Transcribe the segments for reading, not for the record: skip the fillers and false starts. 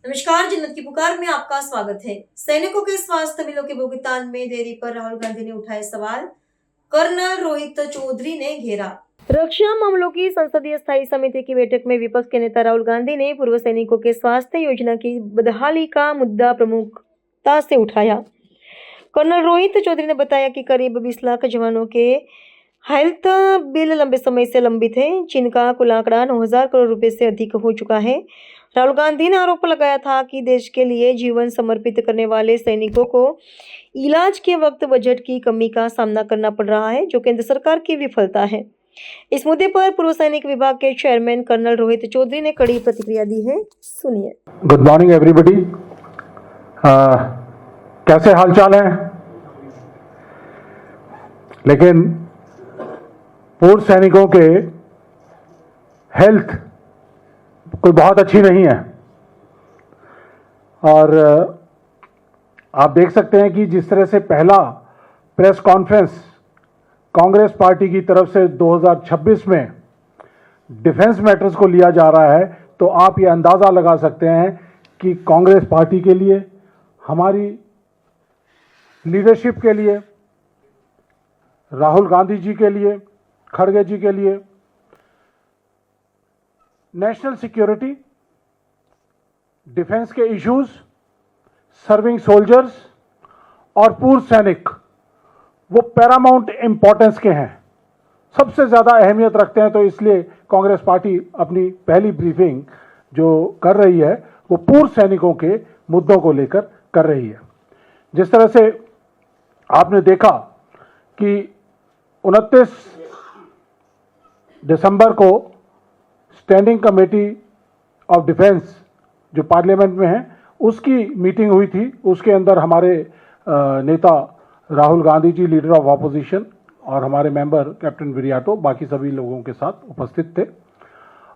नमस्कार, जन्नत की पुकार में आपका स्वागत है। सैनिकों के स्वास्थ्य बिलों के भुगतान में देरी पर राहुल गांधी ने उठाए सवाल, कर्नल रोहित चौधरी ने घेरा। रक्षा मामलों की संसदीय स्थायी समिति की बैठक में विपक्ष के नेता राहुल गांधी ने पूर्व सैनिकों के स्वास्थ्य योजना की बदहाली का मुद्दा प्रमुखता से उठाया। कर्नल रोहित चौधरी ने बताया कि करीब 20 लाख जवानों के हेल्थ बिल लंबे समय से लंबित है, जिनका कुल आंकड़ा 9,000 करोड़ रुपए से अधिक हो चुका है। राहुल गांधी ने आरोप लगाया था कि देश के लिए जीवन समर्पित करने वाले सैनिकों को इलाज के वक्त बजट की कमी का सामना करना पड़ रहा है, जो केंद्र सरकार की विफलता है। इस मुद्दे पर पूर्व सैनिक विभाग के चेयरमैन कर्नल रोहित चौधरी ने कड़ी प्रतिक्रिया दी है। सुनिए। Good morning everybody. कैसे हालचाल है? लेकिन पूर्व सैनिकों के हेल्थ कोई बहुत अच्छी नहीं है और आप देख सकते हैं कि जिस तरह से पहला प्रेस कॉन्फ्रेंस कांग्रेस पार्टी की तरफ से 2026 में डिफेंस मैटर्स को लिया जा रहा है, तो आप ये अंदाज़ा लगा सकते हैं कि कांग्रेस पार्टी के लिए, हमारी लीडरशिप के लिए, राहुल गांधी जी के लिए, खड़गे जी के लिए, नेशनल सिक्योरिटी, डिफेंस के इश्यूज, सर्विंग सोल्जर्स और पूर्व सैनिक वो पैरामाउंट इंपॉर्टेंस के हैं, सबसे ज़्यादा अहमियत रखते हैं। तो इसलिए कांग्रेस पार्टी अपनी पहली ब्रीफिंग जो कर रही है वो पूर्व सैनिकों के मुद्दों को लेकर कर रही है। जिस तरह से आपने देखा कि 29 दिसंबर को स्टैंडिंग कमेटी ऑफ डिफेंस जो पार्लियामेंट में है उसकी मीटिंग हुई थी। उसके अंदर हमारे नेता Rahul Gandhi ji, leader of opposition, और हमारे मेंबर कैप्टन विरियाटो, बाकी सभी लोगों के साथ उपस्थित थे।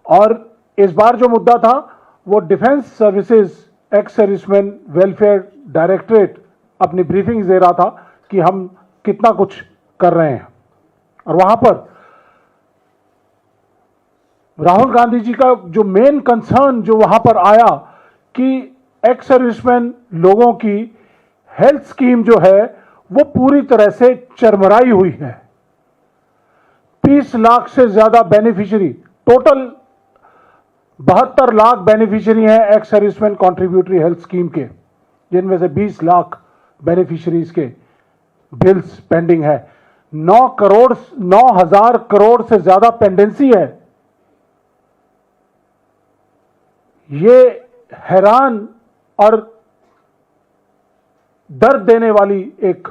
और इस बार जो मुद्दा था वो defence services ex serviceman welfare directorate अपनी ब्रीफिंग दे रहा था कि हम कितना कुछ कर रहे हैं। और वहां पर राहुल गांधी जी का जो मेन कंसर्न जो वहां पर आया कि एक्स सर्विसमैन लोगों की हेल्थ स्कीम जो है वो पूरी तरह से चरमराई हुई है। 30 लाख से ज्यादा बेनिफिशियरी, टोटल 72 लाख बेनिफिशियरी हैं x servicemen contributory health scheme के, जिनमें से 20 लाख बेनिफिशियरीज के बिल्स पेंडिंग है। 9,000 करोड़ से ज्यादा पेंडेंसी है। ये हैरान और दर्द देने वाली एक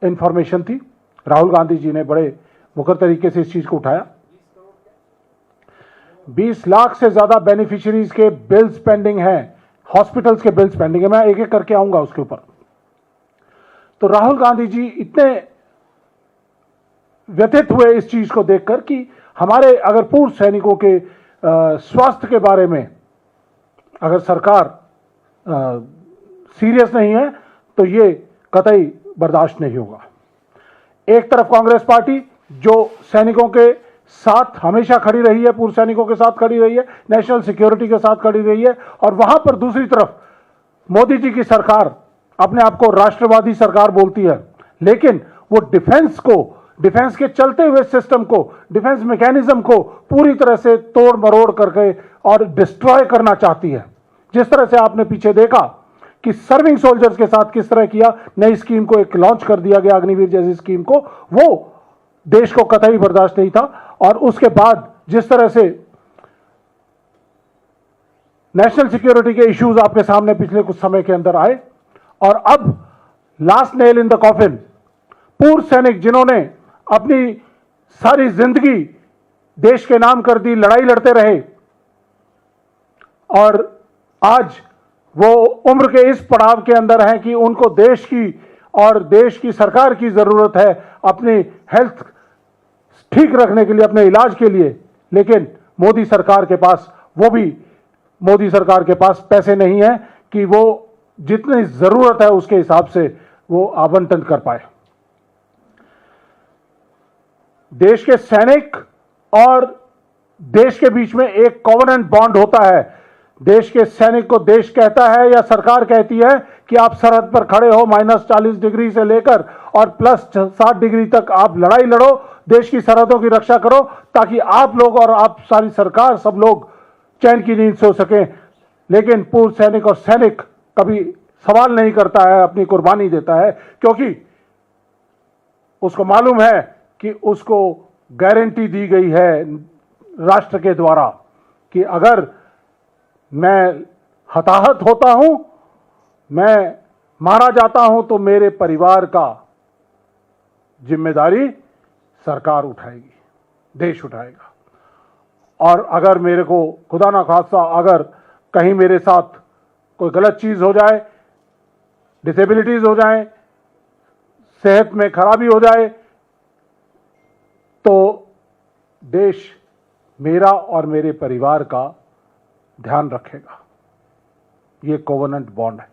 इंफॉर्मेशन थी। राहुल गांधी जी ने बड़े मुखर तरीके से इस चीज को उठाया। 20 लाख से ज्यादा बेनिफिशियरीज के बिल्स पेंडिंग हैं, हॉस्पिटल्स के बिल्स पेंडिंग है। मैं एक एक करके आऊंगा उसके ऊपर। तो राहुल गांधी जी इतने व्यथित हुए इस चीज को देखकर कि हमारे अगर पूर्व सैनिकों के स्वास्थ्य के बारे में अगर सरकार सीरियस नहीं है तो ये कतई बर्दाश्त नहीं होगा। एक तरफ कांग्रेस पार्टी जो सैनिकों के साथ हमेशा खड़ी रही है, पूर्व सैनिकों के साथ खड़ी रही है, नेशनल सिक्योरिटी के साथ खड़ी रही है, और वहां पर दूसरी तरफ मोदी जी की सरकार अपने आप को राष्ट्रवादी सरकार बोलती है, लेकिन वो डिफेंस के चलते हुए सिस्टम को, डिफेंस मैकेनिज्म को पूरी तरह से तोड़ मरोड़ करके और डिस्ट्रॉय करना चाहती है। जिस तरह से आपने पीछे देखा कि सर्विंग सोल्जर्स के साथ किस तरह किया, नई स्कीम को एक लॉन्च कर दिया गया, अग्निवीर जैसी स्कीम को, वो देश को कतई बर्दाश्त नहीं था। और उसके बाद जिस तरह से नेशनल सिक्योरिटी के इश्यूज आपके सामने पिछले कुछ समय के अंदर आए, और अब last nail in the coffin, पूर्व सैनिक जिन्होंने अपनी सारी जिंदगी देश के नाम कर दी, लड़ाई लड़ते रहे, और आज वो उम्र के इस पड़ाव के अंदर हैं कि उनको देश की और देश की सरकार की जरूरत है अपनी हेल्थ ठीक रखने के लिए, अपने इलाज के लिए, लेकिन मोदी सरकार के पास पैसे नहीं है कि वो जितनी जरूरत है उसके हिसाब से वो आवंटन कर पाए। देश के सैनिक और देश के बीच में एक कॉवेनेंट बॉन्ड होता है देश के सैनिक को देश कहता है या सरकार कहती है कि आप सरहद पर खड़े हो -40 डिग्री से लेकर और +60 डिग्री तक आप लड़ाई लड़ो, देश की सरहदों की रक्षा करो, ताकि आप लोग और आप सारी सरकार सब लोग चैन की नींद सो सकें। लेकिन पूर्व सैनिक और सैनिक कभी सवाल नहीं करता है, अपनी कुर्बानी देता है, क्योंकि उसको मालूम है कि उसको गारंटी दी गई है राष्ट्र के द्वारा कि अगर मैं हताहत होता हूं, मैं मारा जाता हूं, तो मेरे परिवार का जिम्मेदारी सरकार उठाएगी, देश उठाएगा। और अगर मेरे को खुदा ना खास्ता अगर कहीं मेरे साथ कोई गलत चीज हो जाए, डिसेबिलिटीज हो जाए, सेहत में खराबी हो जाए, तो देश मेरा और मेरे परिवार का ध्यान रखेगा। ये कोवेनेंट बॉन्ड है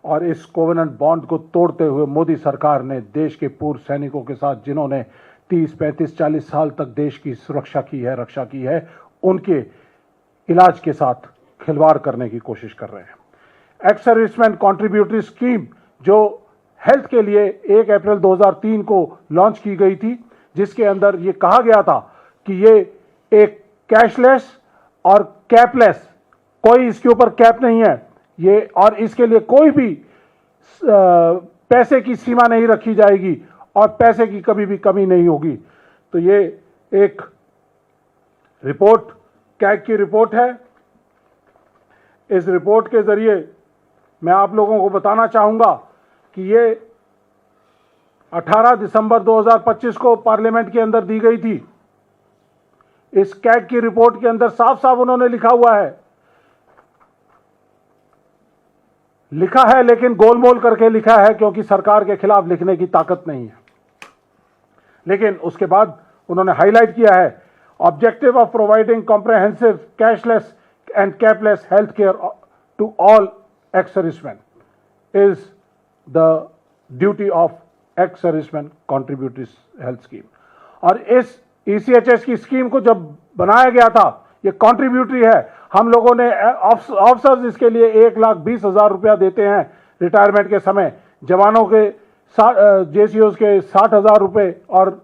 और इस कोवेनेंट बॉन्ड को तोड़ते हुए मोदी सरकार ने देश के पूर्व सैनिकों के साथ, जिन्होंने 30, 35, 40 साल तक देश की सुरक्षा की है, रक्षा की है, उनके इलाज के साथ खिलवाड़ करने की कोशिश कर रहे हैं। एक्स सर्विसमैन कॉन्ट्रीब्यूटरी स्कीम जो हेल्थ के लिए 1 अप्रैल 2003 को लॉन्च की गई थी, जिसके अंदर ये कहा गया था कि ये एक कैशलेस और कैपलेस, कोई इसके ऊपर कैप नहीं है ये, और इसके लिए कोई भी पैसे की सीमा नहीं रखी जाएगी और पैसे की कभी भी कमी नहीं होगी। तो ये एक रिपोर्ट, कैग की रिपोर्ट है। इस रिपोर्ट के जरिए मैं आप लोगों को बताना चाहूंगा कि ये 18 दिसंबर 2025 को पार्लियामेंट के अंदर दी गई थी। इस कैग की रिपोर्ट के अंदर साफ साफ उन्होंने लिखा है, लेकिन गोलमोल करके लिखा है, क्योंकि सरकार के खिलाफ लिखने की ताकत नहीं है। लेकिन उसके बाद उन्होंने हाईलाइट किया है, objective of providing comprehensive cashless and capless health care to all ex servicemen is the duty of ex servicemen contributory health scheme. और इस ECHS की स्कीम को जब बनाया गया था, ये कॉन्ट्रीब्यूटरी है। हम लोगों ने ऑफिसर्स इसके लिए 1,20,000 रुपया देते हैं रिटायरमेंट के समय, जवानों के JCOs के 60,000 रुपये और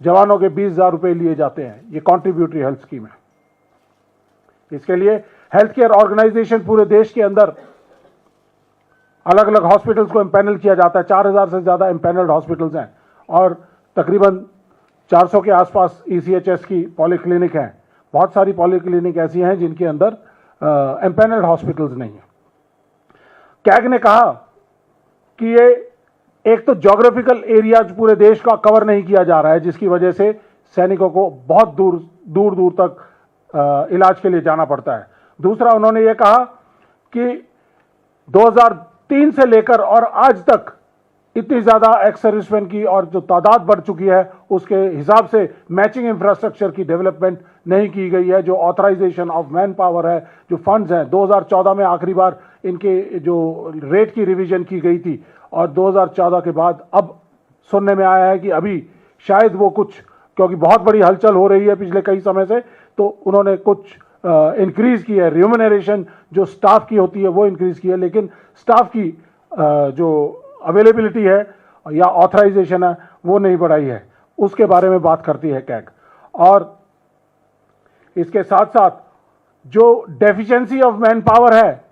जवानों के 20,000 रुपये लिए जाते हैं। ये कॉन्ट्रीब्यूटरी हेल्थ स्कीम है। इसके लिए हेल्थ केयर ऑर्गेनाइजेशन पूरे देश के अंदर अलग अलग हॉस्पिटल्स को एम्पैनल किया जाता है। 4,000 से ज़्यादा एम्पैनल्ड हॉस्पिटल्स हैं और तकरीबन 400 के आसपास ECHS की पॉलीक्लिनिक हैं। बहुत सारी पॉलीक्लिनिक ऐसी हैं जिनके अंदर एम्पैनल्ड हॉस्पिटल्स नहीं है। कैग ने कहा कि ये एक तो ज्योग्राफिकल एरिया पूरे देश का कवर नहीं किया जा रहा है, जिसकी वजह से सैनिकों को बहुत दूर दूर तक इलाज के लिए जाना पड़ता है। दूसरा, उन्होंने ये कहा कि 2003 से लेकर और आज तक इतनी ज्यादा एक्स सर्विसमैन की और जो तादाद बढ़ चुकी है, उसके हिसाब से मैचिंग इंफ्रास्ट्रक्चर की डेवलपमेंट नहीं की गई है। जो ऑथराइजेशन ऑफ मैन पावर है, जो फंड्स हैं, 2014 में आखिरी बार इनके जो रेट की रिवीजन की गई थी और 2014 के बाद अब सुनने में आया है कि अभी शायद वो कुछ, क्योंकि बहुत बड़ी हलचल हो रही है पिछले कई समय से, तो उन्होंने कुछ इंक्रीज की है। रिम्यूनरेशन जो स्टाफ की होती है वो इंक्रीज की है, लेकिन स्टाफ की जो अवेलेबिलिटी है या ऑथराइजेशन है वो नहीं बढ़ाई है। उसके बारे में बात करती है कैग। और इसके साथ साथ जो डेफिशिएंसी ऑफ मैन पावर है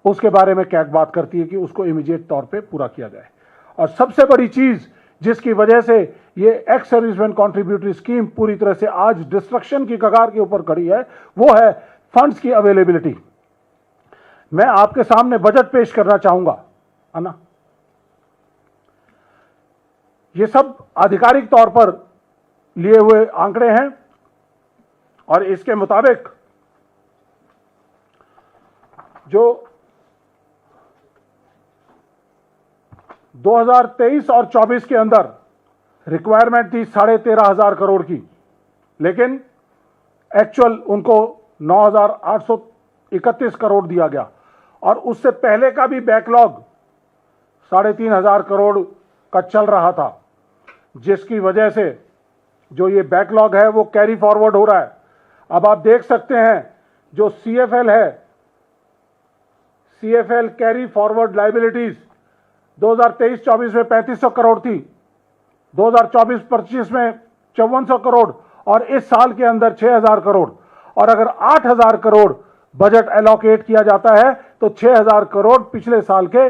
उसके बारे में कैग बात करती है कि उसको इमीडिएट तौर पे पूरा किया जाए। और सबसे बड़ी चीज जिसकी वजह से ये एक्स सर्विसमैन कॉन्ट्रीब्यूटरी स्कीम पूरी तरह से आज डिस्ट्रक्शन की कगार के ऊपर खड़ी है, वो है फंड्स की अवेलेबिलिटी। मैं आपके सामने बजट पेश करना चाहूंगा, है ना। ये सब आधिकारिक तौर पर लिए हुए आंकड़े हैं और इसके मुताबिक जो 2023 और 24 के अंदर रिक्वायरमेंट थी 13,500 करोड़ की, लेकिन एक्चुअल उनको 9,831 करोड़ दिया गया। और उससे पहले का भी बैकलॉग 3,500 करोड़ का चल रहा था, जिसकी वजह से जो ये बैकलॉग है वो कैरी फॉरवर्ड हो रहा है। अब आप देख सकते हैं जो CFL है, CFL कैरी फॉरवर्ड लाइबिलिटीज 2023-24 में 3500 करोड़ थी, 2024-25 में 5400 करोड़ और इस साल के अंदर 6000 करोड़। और अगर 8000 करोड़ बजट एलोकेट किया जाता है तो 6000 करोड़ पिछले साल के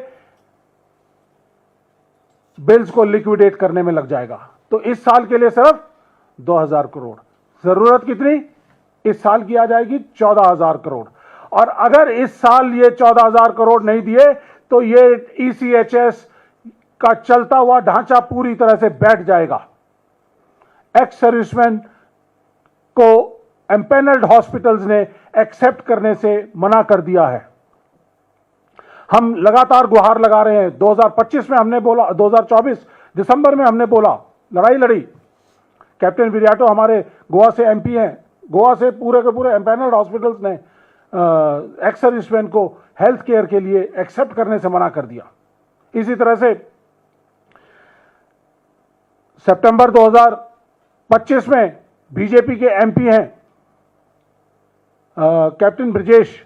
बिल्स को लिक्विडेट करने में लग जाएगा। तो इस साल के लिए सिर्फ 2000 करोड़। जरूरत कितनी इस साल की आ जाएगी? 14000 करोड़। और अगर इस साल ये 14000 करोड़ नहीं दिए तो ये ECHS का चलता हुआ ढांचा पूरी तरह से बैठ जाएगा। एक्स सर्विसमैन को एम्पैनल्ड हॉस्पिटल्स ने एक्सेप्ट करने से मना कर दिया है। हम लगातार गुहार लगा रहे हैं। 2025 में हमने बोला, 2024 दिसंबर में हमने बोला, लड़ाई लड़ी। कैप्टन विरियाटो हमारे गोवा से MP हैं। गोवा से पूरे के पूरे एम्पैनल्ड हॉस्पिटल्स ने एक्स सर्विसमैन को हेल्थ केयर के लिए एक्सेप्ट करने से मना कर दिया। इसी तरह से सितंबर 2025 में बीजेपी के MP हैं कैप्टन ब्रिजेश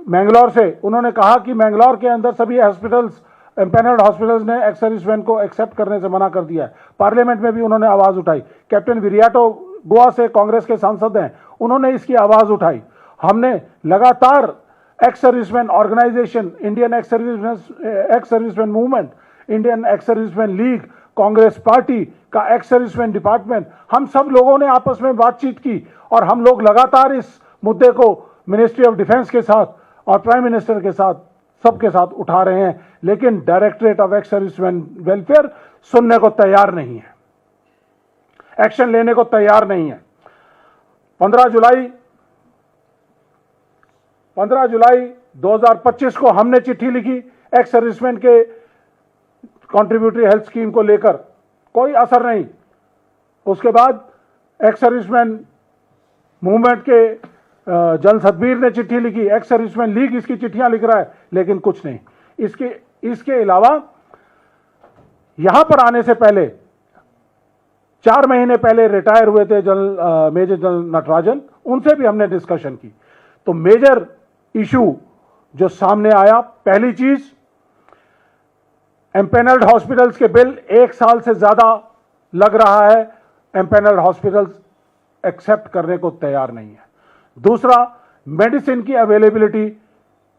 मैंगलोर से, उन्होंने कहा कि मैंगलोर के अंदर सभी हॉस्पिटल्स, एम्पैनल्ड हॉस्पिटल्स ने एक्स सर्विसमैन को एक्सेप्ट करने से मना कर दिया है। पार्लियामेंट में भी उन्होंने आवाज उठाई। कैप्टन विरियाटो गोवा से कांग्रेस के सांसद हैं, उन्होंने इसकी आवाज उठाई। हमने लगातार ex serviceman organisation, Indian ex serviceman movement, Indian ex serviceman league, Congress party का एक्स सर्विसमैन डिपार्टमेंट, हम सब लोगों ने आपस में बातचीत की और हम लोग लगातार इस मुद्दे को मिनिस्ट्री ऑफ डिफेंस के साथ और प्राइम मिनिस्टर के साथ, सबके साथ उठा रहे हैं। लेकिन directorate of ex serviceman welfare सुनने को तैयार नहीं है, एक्शन लेने को तैयार नहीं है। 15 जुलाई 2025 को हमने चिट्ठी लिखी एक्स सर्विसमैन के कॉन्ट्रीब्यूटरी हेल्थ स्कीम को लेकर, कोई असर नहीं। उसके बाद एक्स सर्विसमैन मूवमेंट के जन सतबीर ने चिट्ठी लिखी, एक्स सर्विसमैन लीग इसकी चिट्ठियां लिख रहा है, लेकिन कुछ नहीं। इसके अलावा यहां पर आने से पहले 4 महीने पहले रिटायर हुए थे मेजर जनरल नटराजन, उनसे भी हमने डिस्कशन की। तो मेजर इशू जो सामने आया, पहली चीज, एम्पैनल्ड हॉस्पिटल्स के बिल 1 साल से ज्यादा लग रहा है, एम्पैनल्ड हॉस्पिटल्स एक्सेप्ट करने को तैयार नहीं है। दूसरा, मेडिसिन की अवेलेबिलिटी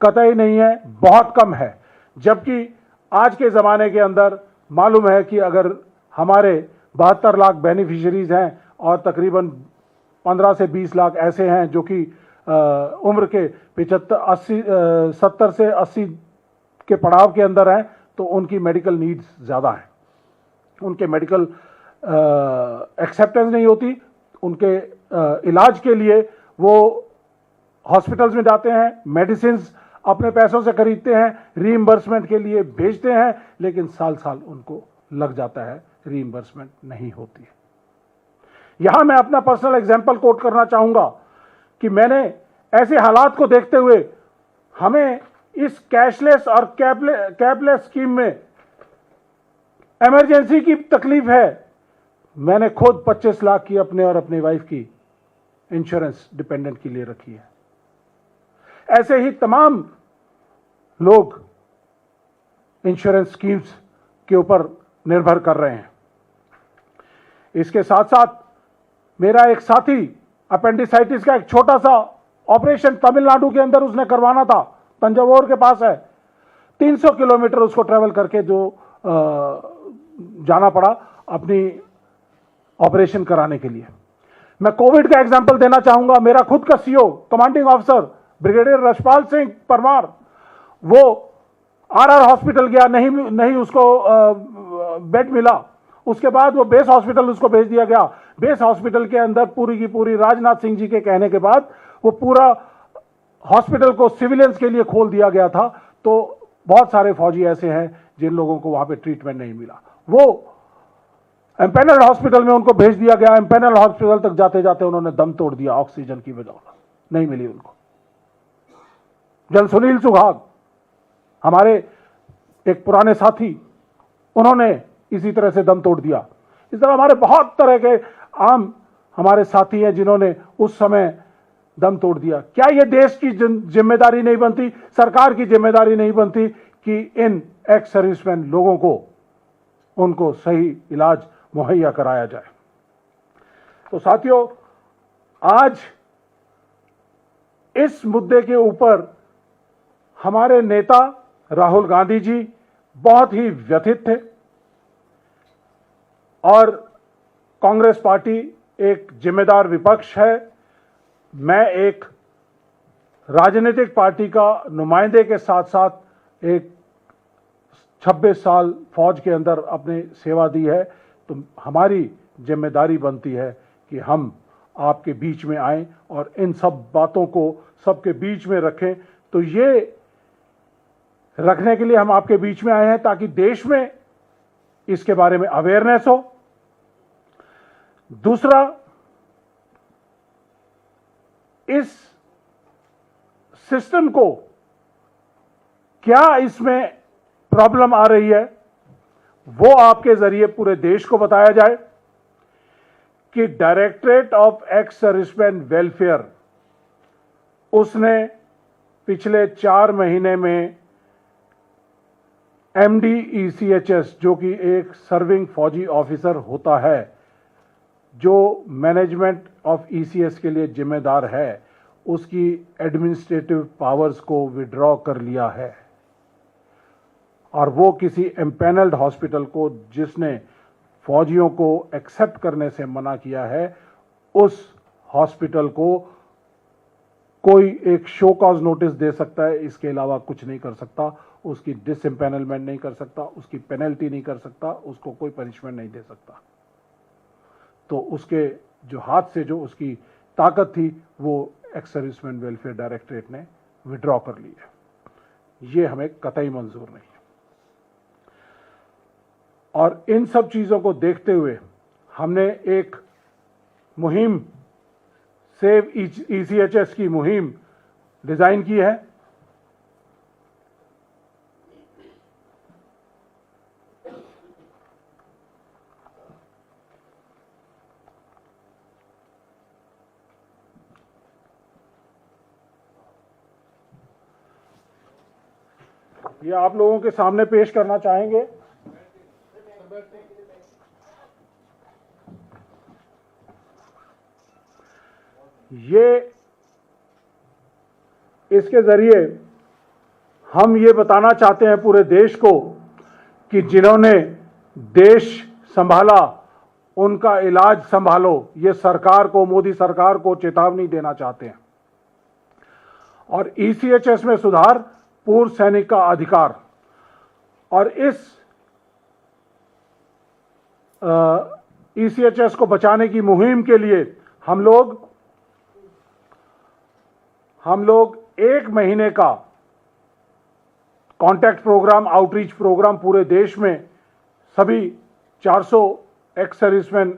कतई नहीं है, बहुत कम है। जबकि आज के ज़माने के अंदर मालूम है कि अगर हमारे 72 लाख बेनिफिशरीज हैं और तकरीबन 15 से 20 लाख ऐसे हैं जो कि उम्र के 70 से 80 के पड़ाव के अंदर हैं, तो उनकी मेडिकल नीड्स ज़्यादा हैं, उनके मेडिकल एक्सेप्टेंस नहीं होती, उनके इलाज के लिए वो हॉस्पिटल्स में जाते हैं, मेडिसिन अपने पैसों से खरीदते हैं, रीइंबर्समेंट के लिए भेजते हैं, लेकिन साल साल उनको लग जाता है, रीइंबर्समेंट नहीं होती है। यहां मैं अपना पर्सनल एग्जांपल कोट करना चाहूंगा कि मैंने ऐसे हालात को देखते हुए हमें इस कैशलेस और कैपलेस स्कीम में इमरजेंसी की तकलीफ है। मैंने खुद 25 लाख की अपने और अपनी वाइफ की इंश्योरेंस डिपेंडेंट के लिए रखी है। ऐसे ही तमाम लोग इंश्योरेंस स्कीम्स के ऊपर निर्भर कर रहे हैं। इसके साथ साथ मेरा एक साथी अपेंडिसाइटिस का एक छोटा सा ऑपरेशन तमिलनाडु के अंदर उसने करवाना था, तंजावुर के पास है, 300 किलोमीटर उसको ट्रेवल करके जो जाना पड़ा अपनी ऑपरेशन कराने के लिए। मैं कोविड का एग्जांपल देना चाहूंगा। मेरा खुद का CO commanding officer brigadier Rashpal Singh Parmar, वो RR हॉस्पिटल गया, नहीं उसको बेड मिला। उसके बाद वो बेस हॉस्पिटल उसको भेज दिया गया। बेस हॉस्पिटल के अंदर पूरी की पूरी राजनाथ सिंह जी के कहने के बाद वो पूरा हॉस्पिटल को सिविलियंस के लिए खोल दिया गया था। तो बहुत सारे फौजी ऐसे हैं जिन लोगों को वहां पे ट्रीटमेंट नहीं मिला, वो एम्पैनल्ड हॉस्पिटल में उनको भेज दिया गया। एम्पैनल्ड हॉस्पिटल तक जाते जाते उन्होंने दम तोड़ दिया, ऑक्सीजन की बदौलत नहीं मिली उनको। जन सुनील सुहाग हमारे एक पुराने साथी, उन्होंने इसी तरह से दम तोड़ दिया। इस तरह हमारे बहुत तरह के आम हमारे साथी हैं जिन्होंने उस समय दम तोड़ दिया। क्या यह देश की जिम्मेदारी नहीं बनती, सरकार की जिम्मेदारी नहीं बनती कि इन एक्स सर्विसमैन लोगों को उनको सही इलाज मुहैया कराया जाए? तो साथियों, आज इस मुद्दे के ऊपर हमारे नेता राहुल गांधी जी बहुत ही व्यथित थे और कांग्रेस पार्टी एक जिम्मेदार विपक्ष है। मैं एक राजनीतिक पार्टी का नुमाइंदे के साथ साथ एक 26 साल फौज के अंदर अपनी सेवा दी है, तो हमारी जिम्मेदारी बनती है कि हम आपके बीच में आएं और इन सब बातों को सबके बीच में रखें। तो ये रखने के लिए हम आपके बीच में आए हैं ताकि देश में इसके बारे में अवेयरनेस हो। दूसरा, इस सिस्टम को क्या इसमें प्रॉब्लम आ रही है वो आपके जरिए पूरे देश को बताया जाए कि directorate of ex serviceman welfare उसने पिछले 4 महीने में MDECHS, जो कि एक सर्विंग फौजी ऑफिसर होता है, जो मैनेजमेंट ऑफ ECS के लिए जिम्मेदार है, उसकी एडमिनिस्ट्रेटिव पावर्स को विड्रॉ कर लिया है। और वो किसी एम्पैनल्ड हॉस्पिटल को, जिसने फौजियों को एक्सेप्ट करने से मना किया है, उस हॉस्पिटल को कोई एक शो कॉज नोटिस दे सकता है, इसके अलावा कुछ नहीं कर सकता। उसकी डिसएम्पैनलमेंट नहीं कर सकता, उसकी पेनल्टी नहीं कर सकता, उसको कोई पनिशमेंट नहीं दे सकता। तो उसके जो हाथ से जो उसकी ताकत थी वो एक्स सर्विसमैन वेलफेयर डायरेक्टरेट ने विड्रॉ कर ली है। ये हमें कतई मंजूर नहीं है। और इन सब चीजों को देखते हुए हमने एक मुहिम, सेव ECHS की मुहिम डिजाइन की है। ये आप लोगों के सामने पेश करना चाहेंगे। ये इसके जरिए हम ये बताना चाहते हैं पूरे देश को कि जिन्होंने देश संभाला उनका इलाज संभालो। ये सरकार को, मोदी सरकार को चेतावनी देना चाहते हैं। और ECHS में सुधार, पूर्व सैनिक का अधिकार, और इस ECHS को बचाने की मुहिम के लिए हम लोग 1 महीने का कांटेक्ट प्रोग्राम, आउटरीच प्रोग्राम पूरे देश में सभी 400 एक्स सर्विसमैन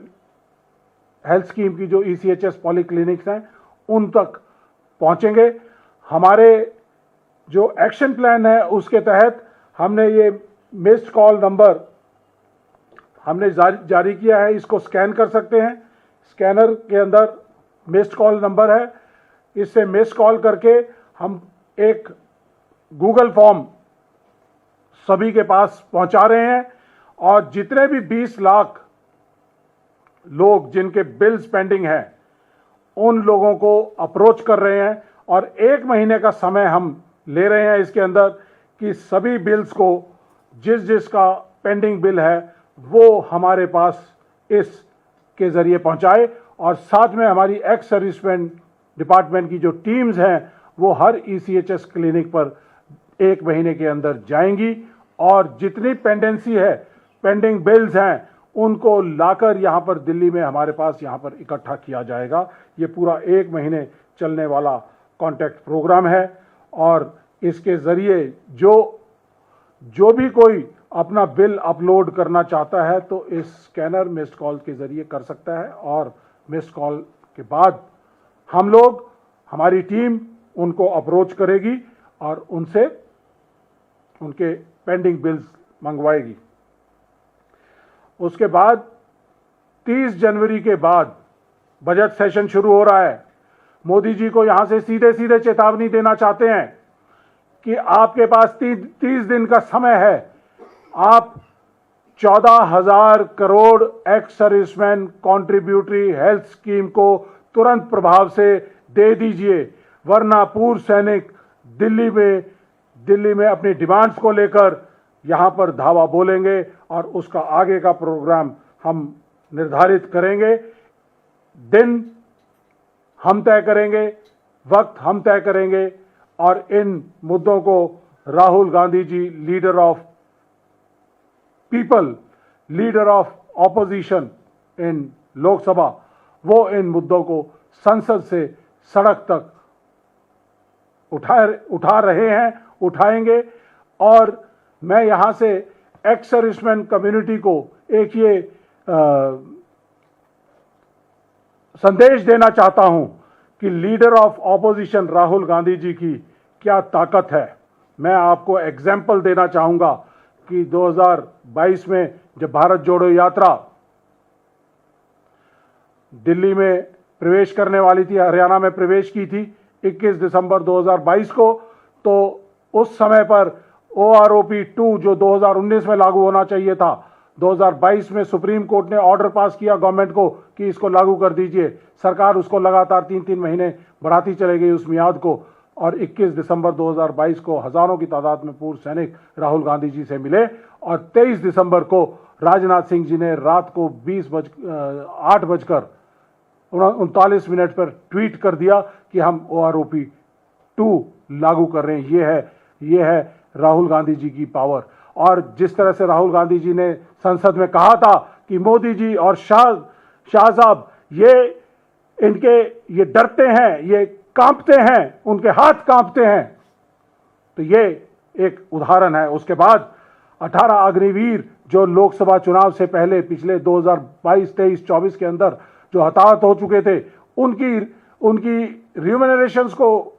हेल्थ स्कीम की जो ECHS पॉलीक्लिनिक्स हैं उन तक पहुंचेंगे। हमारे जो एक्शन प्लान है उसके तहत हमने ये मिस्ड कॉल नंबर हमने जारी किया है। इसको स्कैन कर सकते हैं। स्कैनर के अंदर मिस्ड कॉल नंबर है। इससे मिस्ड कॉल करके हम एक गूगल फॉर्म सभी के पास पहुंचा रहे हैं और जितने भी 20 लाख लोग जिनके बिल्स पेंडिंग हैं उन लोगों को अप्रोच कर रहे हैं और 1 महीने का समय हम ले रहे हैं इसके अंदर कि सभी बिल्स को, जिसका पेंडिंग बिल है वो हमारे पास इसके जरिए पहुंचाए। और साथ में हमारी एक्स सर्विसमैन डिपार्टमेंट की जो टीम्स हैं वो हर ECHS क्लिनिक पर 1 महीने के अंदर जाएंगी और जितनी पेंडेंसी है, पेंडिंग बिल्स हैं, उनको लाकर यहाँ पर दिल्ली में हमारे पास यहाँ पर इकट्ठा किया जाएगा। ये पूरा 1 महीने चलने वाला कॉन्टैक्ट प्रोग्राम है और इसके ज़रिए जो भी कोई अपना बिल अपलोड करना चाहता है तो इस स्कैनर मिस्ड कॉल के ज़रिए कर सकता है और मिस्ड कॉल के बाद हमारी टीम उनको अप्रोच करेगी और उनसे उनके पेंडिंग बिल्स मंगवाएगी। उसके बाद 30 जनवरी के बाद बजट सेशन शुरू हो रहा है। मोदी जी को यहां से सीधे सीधे चेतावनी देना चाहते हैं कि आपके पास 30 दिन का समय है। आप 14,000 crore x servicemen contributory health scheme को तुरंत प्रभाव से दे दीजिए, वरना पूर्व सैनिक दिल्ली में अपनी डिमांड्स को लेकर यहां पर धावा बोलेंगे और उसका आगे का प्रोग्राम हम निर्धारित करेंगे। दिन हम तय करेंगे, वक्त हम तय करेंगे और इन मुद्दों को Rahul Gandhi ji, leader of people, leader of opposition in Lok Sabha, वो इन मुद्दों को संसद से सड़क तक उठा रहे हैं, उठाएंगे। और मैं यहां से एक्स सर्विसमैन कम्युनिटी को एक ये संदेश देना चाहता हूं कि leader of opposition Rahul Gandhi ji की क्या ताकत है। मैं आपको एग्जाम्पल देना चाहूंगा कि 2022 में जब भारत जोड़ो यात्रा दिल्ली में प्रवेश करने वाली थी, हरियाणा में प्रवेश की थी 21 दिसंबर 2022 को, तो उस समय पर OROP 2 जो 2019 में लागू होना चाहिए था, 2022 में सुप्रीम कोर्ट ने ऑर्डर पास किया गवर्नमेंट को कि इसको लागू कर दीजिए। सरकार उसको लगातार 3-3 महीने बढ़ाती चली गई उस मियाद को, और 21 दिसंबर 2022 को हजारों की तादाद में पूर्व सैनिक राहुल गांधी जी से मिले और 23 दिसंबर को राजनाथ सिंह जी ने रात को 8:39 पर ट्वीट कर दिया कि हम OROP 2 लागू कर रहे हैं। ये है राहुल गांधी जी की पावर। और जिस तरह से राहुल गांधी जी ने संसद में कहा था कि मोदी जी और शाह साहब ये डरते हैं, ये कांपते हैं, उनके हाथ कांपते हैं, तो ये एक उदाहरण है। उसके बाद 18 अग्निवीर जो लोकसभा चुनाव से पहले पिछले 2022, 23, 24 के अंदर जो हताहत हो चुके थे, उनकी रिम्यूनरेशंस को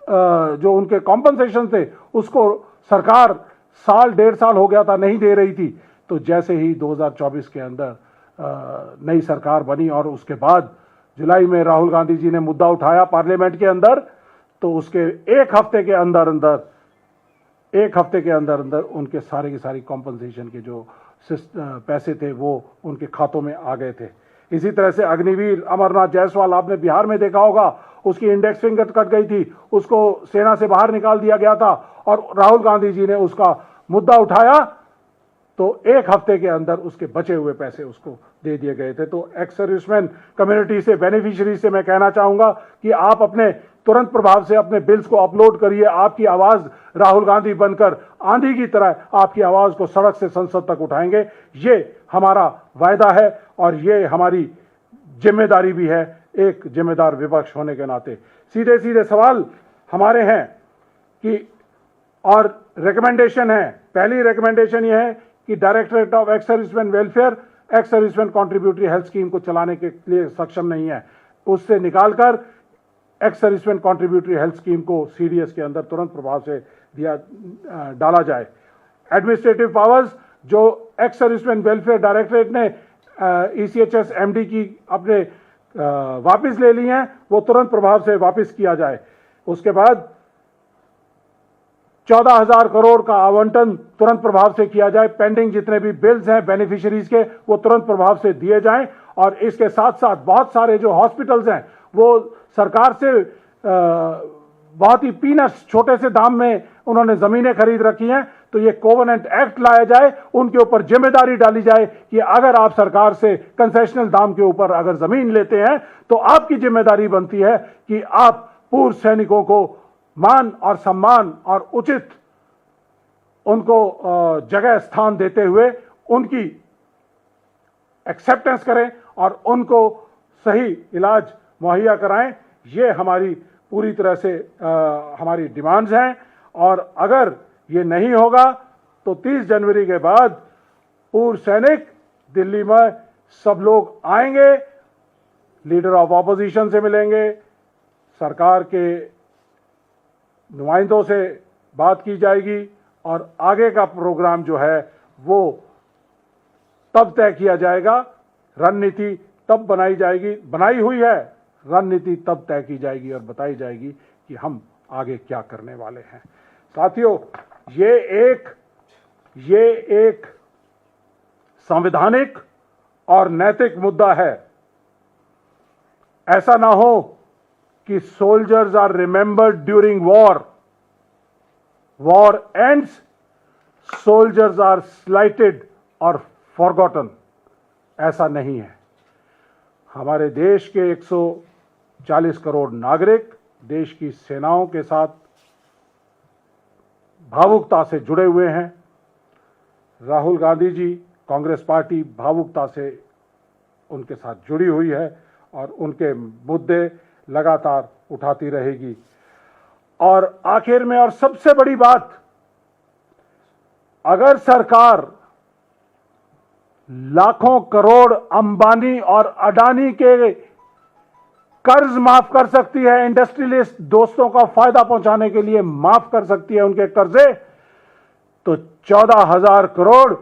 जो उनके कॉम्पनसेशन थे उसको सरकार साल 1.5 साल हो गया था नहीं दे रही थी। तो जैसे ही 2024 के अंदर नई सरकार बनी और उसके बाद जुलाई में राहुल गांधी जी ने मुद्दा उठाया पार्लियामेंट के अंदर, तो उसके एक हफ्ते के अंदर अंदर उनके सारे की सारी कॉम्पनसेशन के जो पैसे थे वो उनके खातों में आ गए थे। इसी तरह से अग्निवीर अमरनाथ जायसवाल, आपने बिहार में देखा होगा, उसकी इंडेक्स फिंगर कट गई थी, उसको सेना से बाहर निकाल दिया गया था और राहुल गांधी जी ने उसका मुद्दा उठाया तो एक हफ्ते के अंदर उसके बचे हुए पैसे उसको दे दिए गए थे। तो एक्स सर्विसमैन कम्युनिटी से, बेनिफिशियरी से मैं कहना चाहूंगा कि आप अपने तुरंत प्रभाव से अपने बिल्स को अपलोड करिए। आपकी आवाज राहुल गांधी बनकर आंधी की तरह आपकी आवाज को सड़क से संसद तक उठाएंगे। ये हमारा वायदा है और ये हमारी जिम्मेदारी भी है एक जिम्मेदार विपक्ष होने के नाते। सीधे सीधे सवाल हमारे हैं कि और रिकमेंडेशन है। पहली रिकमेंडेशन यह है कि directorate of ex serviceman welfare x servicemen contributory health scheme को चलाने के लिए सक्षम नहीं है, उससे निकालकर x servicemen contributory health scheme को CDS के अंदर तुरंत प्रभाव से डाला जाए। एडमिनिस्ट्रेटिव पावर्स जो एक्स सर्विसमैन वेलफेयर डायरेक्टरेट ने ECHS MD की अपने वापस ले ली हैं, वो तुरंत प्रभाव से वापस किया जाए। उसके बाद 14,000 करोड़ का आवंटन तुरंत प्रभाव से किया जाए। पेंडिंग जितने भी बिल्स हैं बेनिफिशियरीज के, वो तुरंत प्रभाव से दिए जाएं। और इसके साथ साथ बहुत सारे जो हॉस्पिटल्स हैं वो सरकार से बहुत ही पीनट्स, छोटे से दाम में उन्होंने जमीनें खरीद रखी हैं। तो ये कोवेनेंट एक्ट लाया जाए, उनके ऊपर जिम्मेदारी डाली जाए कि अगर आप सरकार से कंसेशनल दाम के ऊपर अगर जमीन लेते हैं तो आपकी जिम्मेदारी बनती है कि आप पूर्व सैनिकों को मान और सम्मान और उचित उनको जगह स्थान देते हुए उनकी एक्सेप्टेंस करें और उनको सही इलाज मुहैया कराएं। ये हमारी पूरी तरह से हमारी डिमांड्स हैं। और अगर ये नहीं होगा तो 30 जनवरी के बाद पूर्व सैनिक दिल्ली में सब लोग आएंगे, लीडर ऑफ ऑपोजिशन से मिलेंगे, सरकार के नुमाइंदों से बात की जाएगी और आगे का प्रोग्राम जो है वो तब तय किया जाएगा। रणनीति तब बनाई जाएगी, बनाई हुई है। रणनीति तब तय की जाएगी और बताई जाएगी कि हम आगे क्या करने वाले हैं। साथियों, ये एक संवैधानिक और नैतिक मुद्दा है। ऐसा ना हो कि soldiers are remembered during war ends, soldiers are slighted और फॉरगॉटन। ऐसा नहीं है। हमारे देश के 140 करोड़ नागरिक देश की सेनाओं के साथ भावुकता से जुड़े हुए हैं। राहुल गांधी जी, कांग्रेस पार्टी भावुकता से उनके साथ जुड़ी हुई है और उनके मुद्दे लगातार उठाती रहेगी। और आखिर में और सबसे बड़ी बात, अगर सरकार लाखों करोड़ अंबानी और अडानी के कर्ज माफ कर सकती है, इंडस्ट्रियलिस्ट दोस्तों का फायदा पहुंचाने के लिए माफ कर सकती है उनके कर्जे, तो 14,000 करोड़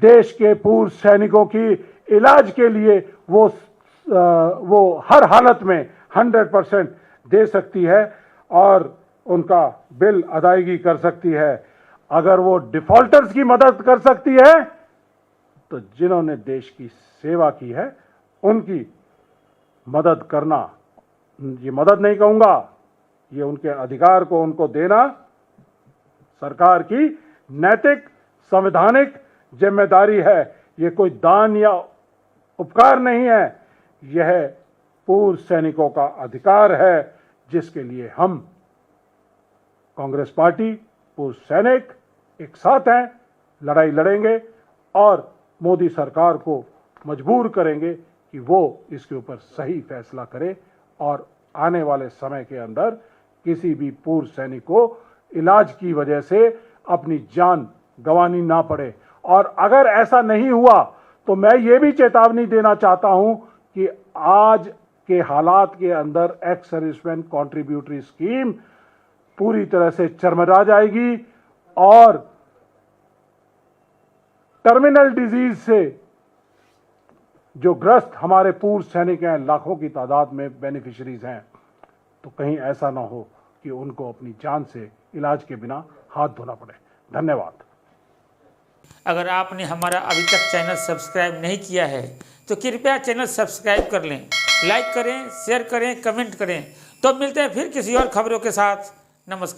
देश के पूर्व सैनिकों की इलाज के लिए वो हर हालत में 100% दे सकती है और उनका बिल अदायगी कर सकती है। अगर वो डिफॉल्टर्स की मदद कर सकती है, तो जिन्होंने देश की सेवा की है उनकी मदद करना, ये मदद नहीं कहूंगा, ये उनके अधिकार को उनको देना सरकार की नैतिक संवैधानिक जिम्मेदारी है। ये कोई दान या उपकार नहीं है, यह पूर्व सैनिकों का अधिकार है जिसके लिए हम कांग्रेस पार्टी, पूर्व सैनिक एक साथ हैं, लड़ाई लड़ेंगे और मोदी सरकार को मजबूर करेंगे कि वो इसके ऊपर सही फैसला करे और आने वाले समय के अंदर किसी भी पूर्व सैनिक को इलाज की वजह से अपनी जान गंवानी ना पड़े। और अगर ऐसा नहीं हुआ तो मैं ये भी चेतावनी देना चाहता हूं कि आज के हालात के अंदर एक्स सर्विसमैन कॉन्ट्रीब्यूटरी स्कीम पूरी तरह से चरमरा जाएगी और टर्मिनल डिजीज से जो ग्रस्त हमारे पूर्व सैनिक हैं, लाखों की तादाद में बेनिफिशरीज हैं, तो कहीं ऐसा ना हो कि उनको अपनी जान से इलाज के बिना हाथ धोना पड़े। धन्यवाद। अगर आपने हमारा अभी तक चैनल सब्सक्राइब नहीं किया है तो कृपया चैनल सब्सक्राइब कर लें, लाइक करें, शेयर करें, कमेंट करें। तो मिलते हैं फिर किसी और खबरों के साथ। नमस्कार।